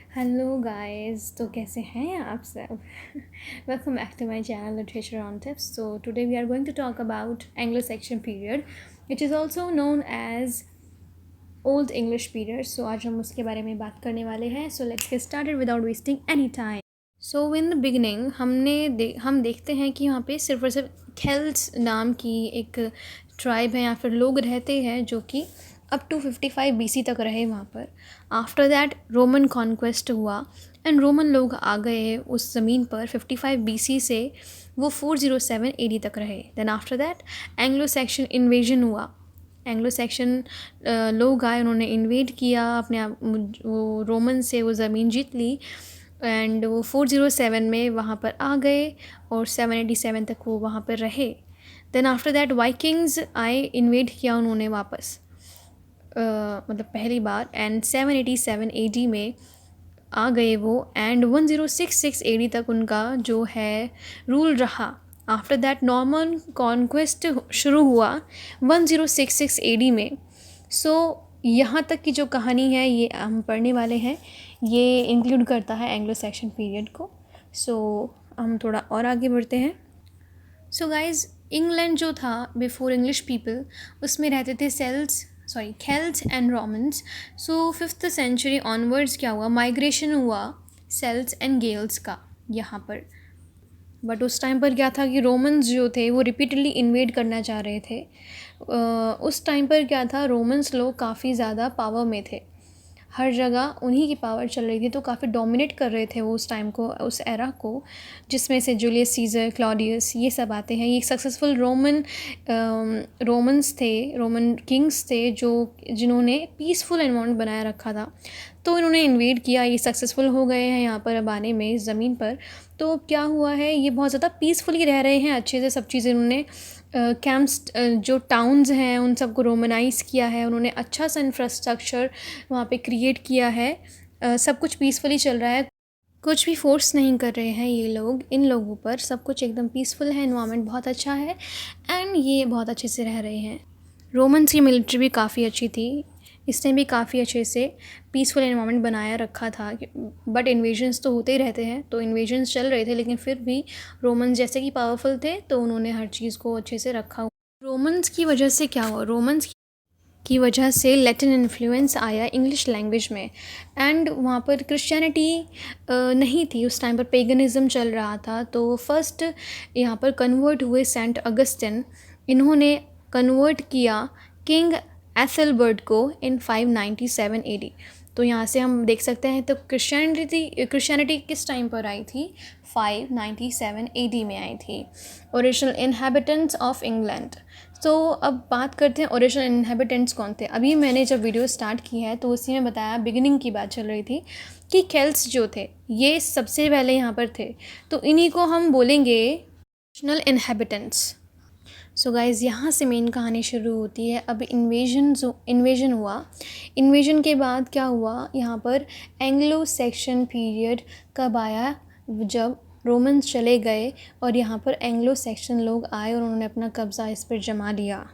Hello guys, तो कैसे हैं आप सब? Welcome back to my channel literature on tips. So today we are going to talk about Anglo Saxon period which is also known as old English period. So आज हम उसके बारे में बात करने वाले हैं. So let's get started without wasting any time. So in the beginning हम देखते हैं कि यहाँ पे सिर्फ और सिर्फ खेल्स नाम की एक ट्राइब है या फिर लोग रहते हैं जो कि अप टू 55 BC तक रहे वहाँ पर. आफ्टर दैट रोमन कॉन्क्वेस्ट हुआ एंड रोमन लोग आ गए उस ज़मीन पर 55 BC से वो 407 AD तक रहे. Then after that Anglo Saxon invasion हुआ. एंग्लो सेक्शन लोग आए, उन्होंने इन्वेड किया अपने आप, वो रोमन से वो ज़मीन जीत ली एंड वो 407 में वहाँ पर आ गए और 787 तक वो वहाँ पर रहे. देन आफ्टर दैट वाइकिंग्स आए, इन्वेड किया उन्होंने वापस, मतलब पहली बार, एंड 787 AD में आ गए वो एंड 1066 AD तक उनका जो है रूल रहा. आफ्टर दैट नॉर्मन कॉन्क्वेस्ट शुरू हुआ 1066 AD में. सो यहाँ तक की जो कहानी है ये हम पढ़ने वाले हैं. ये इंक्लूड करता है एंग्लो सेक्शन पीरियड को. सो हम थोड़ा और आगे बढ़ते हैं. सो गाइज, इंग्लैंड जो था बिफोर इंग्लिश पीपल, उसमें रहते थे Celts and Romans. So 5th century onwards क्या हुआ, माइग्रेशन हुआ सेल्ट्स एंड गेल्स का यहाँ पर. बट उस टाइम पर क्या था कि रोमन्स जो थे वो रिपीटेडली इन्वेड करना चाह रहे थे. उस टाइम पर क्या था, रोमन्स लोग काफ़ी ज़्यादा पावर में थे, हर जगह उन्हीं की पावर चल रही थी, तो काफ़ी डोमिनेट कर रहे थे वो उस टाइम को, उस एरा को, जिसमें से जूलियस सीज़र, क्लॉडियस, ये सब आते हैं. ये सक्सेसफुल रोमन्स थे, रोमन किंग्स थे जिन्होंने पीसफुल एनवायरनमेंट बनाया रखा था. तो इन्होंने इन्वेड किया, ये सक्सेसफुल हो गए हैं यहाँ पर अब आने में, इस ज़मीन पर. तो क्या हुआ है, ये बहुत ज़्यादा पीसफुली रह रहे हैं, अच्छे से सब चीज़ें इन्होंने कैंप्स, जो टाउन्स हैं उन सबको रोमनाइज़ किया है उन्होंने, अच्छा सा इंफ्रास्ट्रक्चर वहाँ पे क्रिएट किया है. सब कुछ पीसफुली चल रहा है, कुछ भी फोर्स नहीं कर रहे हैं ये लोग इन लोगों पर. सब कुछ एकदम पीसफुल है, एनवायरनमेंट बहुत अच्छा है एंड ये बहुत अच्छे से रह रहे हैं. रोमन्स की मिलिट्री भी काफ़ी अच्छी थी, इसने भी काफ़ी अच्छे से पीसफुल एनवायरनमेंट बनाया रखा था. बट इन्वेजन्स तो होते ही रहते हैं, तो इन्वेजन्स चल रहे थे, लेकिन फिर भी रोमन्स जैसे कि पावरफुल थे तो उन्होंने हर चीज़ को अच्छे से रखा. रोमन्स की वजह से क्या हुआ, रोमन्स की वजह से लैटिन इन्फ्लुएंस आया इंग्लिश लैंग्वेज में. एंड वहाँ पर क्रिश्चियनिटी नहीं थी उस टाइम पर, पेगनिज़म चल रहा था. तो फर्स्ट यहाँ पर कन्वर्ट हुए सेंट अगस्टिन. इन्होंने कन्वर्ट किया किंग एथेलबर्ट को इन 597 AD. तो यहाँ से हम देख सकते हैं, तो क्रिश्चियनिटी किस टाइम पर आई थी, 597 AD में आई थी. Original inhabitants of England. तो अब बात करते हैं ओरिजिनल इनहेबिटेंट्स कौन थे. अभी मैंने जब वीडियो स्टार्ट की है तो उसी में बताया, बिगिनिंग की बात चल रही थी कि केल्ट्स जो थे ये सबसे पहले यहाँ पर थे, तो इन्हीं को हम बोलेंगे ओरिजिनल इनहेबिटेंट्स. सो गाइज़, यहाँ से मेन कहानी शुरू होती है. अब इन्वेजन हुआ. इन्वेजन के बाद क्या हुआ, यहाँ पर एंग्लो सेक्शन पीरियड कब आया, जब रोमन्स चले गए और यहाँ पर एंग्लो सेक्शन लोग आए और उन्होंने अपना कब्ज़ा इस पर जमा लिया.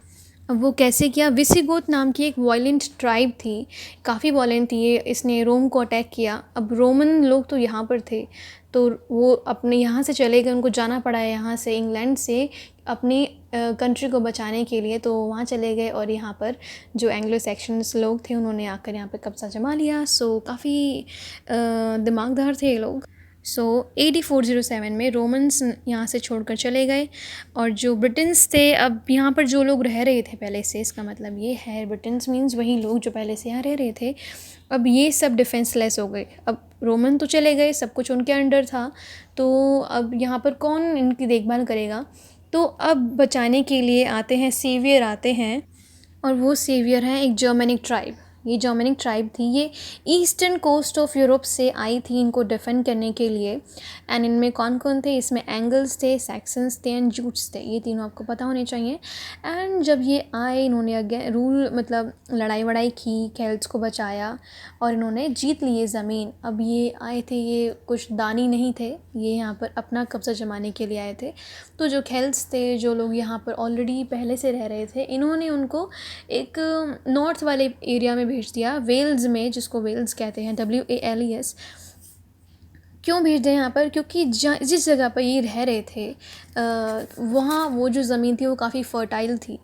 अब वो कैसे किया, विसिगोथ नाम की एक वॉयलेंट ट्राइब थी, काफ़ी वॉयलेंट थी ये, इसने रोम को अटैक किया. अब रोमन लोग तो यहाँ पर थे, तो वो अपने यहाँ से चले गए, उनको जाना पड़ा है यहाँ से, इंग्लैंड से, अपनी कंट्री को बचाने के लिए. तो वहाँ चले गए और यहाँ पर जो एंग्लो सेक्शंस लोग थे उन्होंने आकर यहाँ पर कब्ज़ा जमा लिया. सो काफ़ी दिमागदार थे ये लोग. सो AD 407 में रोमन्स यहाँ से छोड़कर चले गए और जो ब्रिटेन्स थे, अब यहाँ पर जो लोग रह रहे थे पहले से, इसका मतलब ये है ब्रिटेन्स मीन्स वही लोग जो पहले से यहाँ रह रहे थे, अब ये सब डिफेंसलेस हो गए. अब रोमन तो चले गए, सब कुछ उनके अंडर था, तो अब यहाँ पर कौन इनकी देखभाल करेगा. तो अब बचाने के लिए आते हैं सेवियर आते हैं, और वो सेवियर हैं एक जर्मनिक ट्राइब. ये जर्मनिक ट्राइब थी, ये ईस्टर्न कोस्ट ऑफ यूरोप से आई थी इनको डिफेंड करने के लिए. एंड इनमें कौन कौन थे, इसमें एंगल्स थे, सैक्सन्स थे एंड जूट्स थे. ये तीनों आपको पता होने चाहिए. एंड जब ये आए, इन्होंने अगेन रूल, मतलब लड़ाई वड़ाई की, केल्ट्स को बचाया और इन्होंने जीत ली ये ज़मीन. अब ये आए थे, ये कुछ दानी नहीं थे, ये यहाँ पर अपना कब्ज़ा जमाने के लिए आए थे. तो जो केल्ट्स थे, जो लोग यहाँ पर ऑलरेडी पहले से रह रहे थे, इन्होंने उनको एक नॉर्थ वाले एरिया में भेज दिया वेल्स में, जिसको वेल्स कहते हैं, WALES। क्यों भेज दिया यहाँ पर? क्योंकि जिस जगह पर ये रह रहे थे वहाँ वो जो ज़मीन थी वो काफ़ी फ़र्टाइल थी।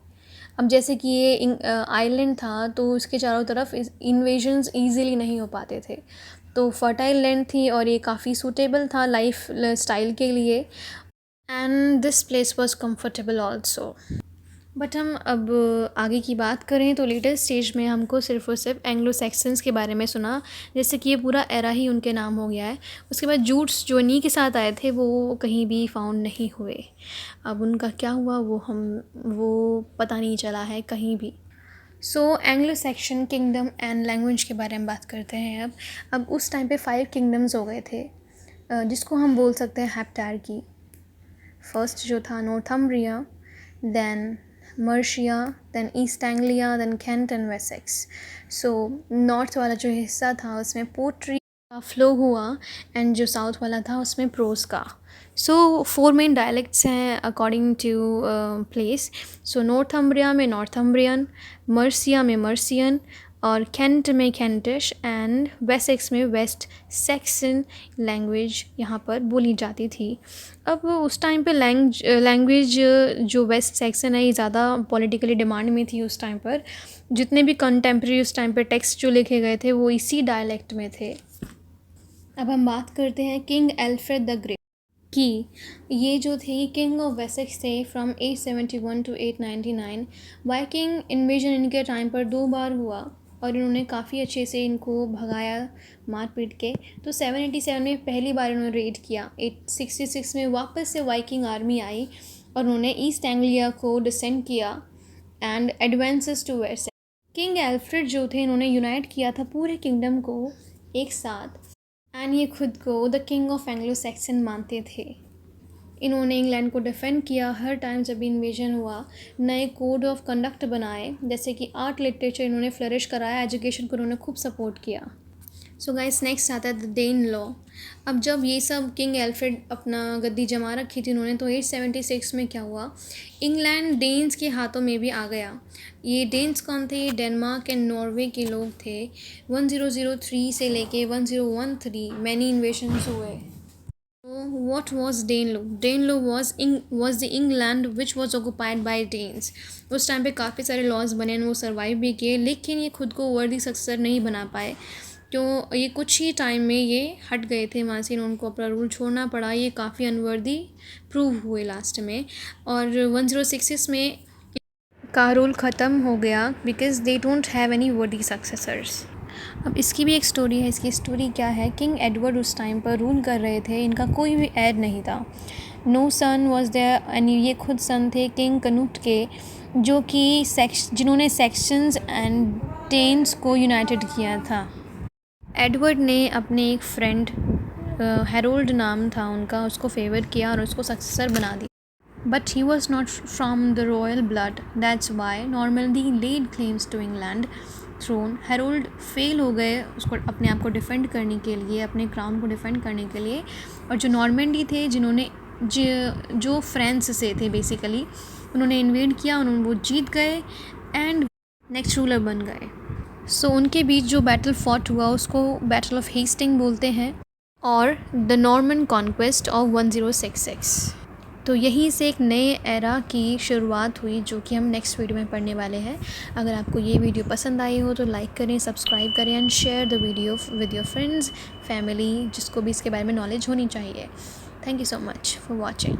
अब जैसे कि ये आइलैंड था तो इसके चारों तरफ इन्वेजन्स ईज़िली नहीं हो पाते थे, तो फर्टाइल लैंड थी और ये काफ़ी सूटेबल था लाइफ स्टाइल के लिए, and this place was comfortable also. But हम अब आगे की बात करें तो लेटेस्ट स्टेज में हमको सिर्फ और सिर्फ एंग्लो सैक्सन्स के बारे में सुना, जैसे कि ये पूरा एरा ही उनके नाम हो गया है। उसके बाद जूट्स जो इन्हीं के साथ आए थे वो कहीं भी फाउंड नहीं हुए। अब उनका क्या हुआ वो पता नहीं चला है कहीं भी। So Anglo Saxon kingdom and language के बारे में बात करते हैं अब उस टाइम पे 5 किंगडम्स हो गए थे, जिसको हम बोल सकते हैं हेप्टार्की। फर्स्ट जो था Northumbria, then Mercia, then East Anglia, then Kent and Wessex. So north वाला जो हिस्सा था उसमें पोट्री का फ्लो हुआ, एंड जो साउथ वाला था उसमें प्रोज का। सो 4 मेन डायलेक्ट्स हैं according to place. So Northumbria में नॉर्थम्ब्रियन, मर्सिया में मर्सियन, और कैंट में कैंटिश, एंड वेसेक्स में वेस्ट सैक्सन लैंग्वेज यहाँ पर बोली जाती थी। अब उस टाइम पे लैंग्वेज जो वेस्ट सैक्सन है ये ज़्यादा पॉलिटिकली डिमांड में थी उस टाइम पर। जितने भी कंटेम्प्रेरी उस टाइम पर टेक्स्ट जो लिखे गए थे वो इसी डायलेक्ट में थे। अब हम बात करते हैं किंग एल्फ्रेड द ग्रेट की। ये जो थे किंग ऑफ वेसेक्स थे फ्रॉम 871 टू 899। वाइकिंग इन्वेजन इनके टाइम पर 2 बार हुआ और इन्होंने काफ़ी अच्छे से इनको भगाया मार पीट के। तो 787 में पहली बार इन्होंने रेड किया। 866 में वापस से वाइकिंग आर्मी आई और उन्होंने ईस्ट एंग्लिया को डिसेंड किया and advances to west. King Alfred जो थे इन्होंने यूनाइट किया था पूरे किंगडम को एक साथ, एंड ये खुद को the king of Anglo Saxon मानते थे। इन्होंने इंग्लैंड को डिफेंड किया हर टाइम जब इन्वेजन हुआ। नए कोड ऑफ कंडक्ट बनाए, जैसे कि आर्ट लिटरेचर इन्होंने फ्लरिश कराया, एजुकेशन को इन्होंने खूब सपोर्ट किया। सो गाइस नेक्स्ट आता है द डेन लॉ। अब जब ये सब किंग एल्फ्रेड अपना गद्दी जमा रखी थी उन्होंने, तो 876 में क्या हुआ, इंग्लैंड डेन्स के हाथों में भी आ गया। ये डेन्स कौन थे? डेनमार्क एंड नॉर्वे के लोग थे। 1003 से लेके 1013 मैनी इन्वेशंस हुए। What was Danelaw? Danelaw was the England which was occupied by Danes. उस टाइम पे काफ़ी सारे लॉज बने, वो सर्वाइव भी किए, लेकिन ये खुद को वर्दी सक्सेसर नहीं बना पाए। क्यों? ये कुछ ही टाइम में ये हट गए थे वहाँ से, उनको अपना रूल छोड़ना पड़ा। ये काफ़ी अनवर्दी प्रूव हुए लास्ट में, और 1066 में का रूल ख़त्म हो गया because they don't have any वर्दी सक्सेसर्स। अब इसकी भी एक स्टोरी है। इसकी स्टोरी क्या है, किंग एडवर्ड उस टाइम पर रूल कर रहे थे, इनका कोई भी एड नहीं था। No son was there, and ये खुद सन थे किंग कनुट के, जो कि जिन्होंने सेक्शंस एंड डेन्स को यूनाइटेड किया था। एडवर्ड ने अपने एक फ्रेंड हेरोल्ड नाम था उनका, उसको फेवर किया और उसको सक्सेसर बना दिया। But he was not from the royal blood. That's why Normandy laid claims to England throne. Harold fail हो गए उसको अपने आप को डिफेंड करने के लिए, अपने क्राउन को डिफेंड करने के लिए, और जो नॉर्मेंडी थे जिन्होंने जो फ्रांस से थे बेसिकली, उन्होंने इन्वेड किया, उन्होंने वो जीत गए एंड नेक्स्ट रूलर बन गए। सो उनके बीच जो बैटल फॉट हुआ उसको बैटल ऑफ हेस्टिंग बोलते हैं, और द नॉर्मन कॉन्क्वेस्ट ऑफ 1066। तो यहीं से एक नए एरा की शुरुआत हुई, जो कि हम नेक्स्ट वीडियो में पढ़ने वाले हैं। अगर आपको ये वीडियो पसंद आई हो तो लाइक करें, सब्सक्राइब करें and share the video with your friends, family, जिसको भी इसके बारे में नॉलेज होनी चाहिए। Thank you so much for watching.